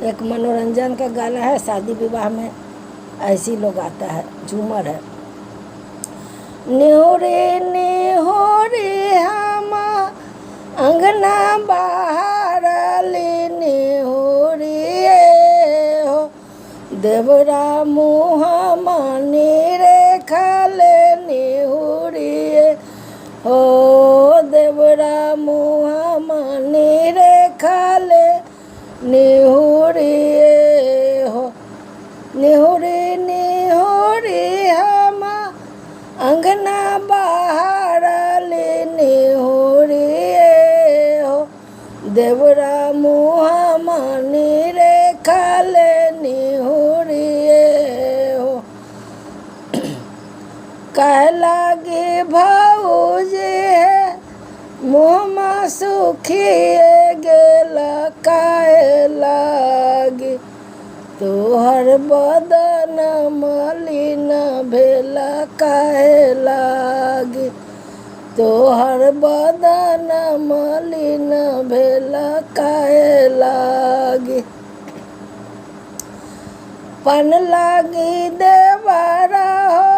एक मनोरंजन का गाना है, शादी विवाह में ऐसी लोग आता है, झूमर है। नेहोरे नेहोरे हम अंगना बाहर ले नेहोरे हो, देवरा मुँह माने रे खाले नेहोरे हो, देवरा मुँह माने रे खाले नेहोरे हो। नेहोरे नेहोरे हम अंगना बाहर ले नेहोरे हो, देवरा मुँह माने रे खाले नेहोरे हो। कह लागे भौजी है मुँहमा सुखिए गेला, काहे लागे तोहर बदन मलिन भेला, काहे लागे तोहर बदन मलिन भेला, काहे लागे। पन लागी देवरा हो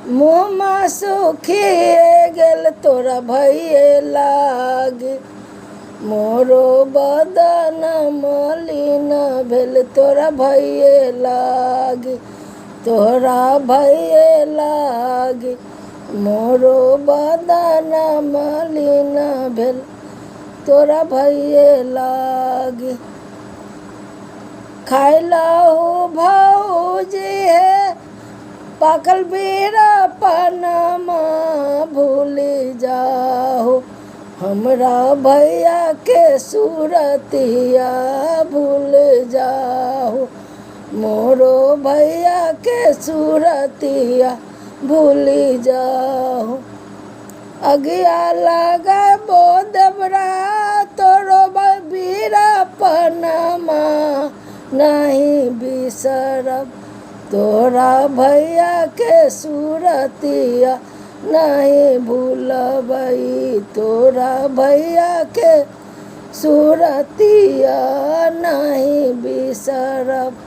मुँहमा सुखिए गेल, तोरा भइए लागे मोरो बदन मलिन भेल, तोरा भइए लागे, तोरा भइए लागे मोरो बदन मलिन भेल, तोरा भइए लागे। खाइलहु भौजी है पाकल बेरा पनमा भूल जाओ, हमरा भैया के सूरतिया भूल जाओ, मोरो भैया के सूरतिया भूल जाओ। अगिया लगा बो देवरा तोरो बीरा पनमा नहीं बिसरब, तोरा भैया के सूरतिया नहीं भूलबई, तोरा भैया के सूरतिया नहीं बिसरब।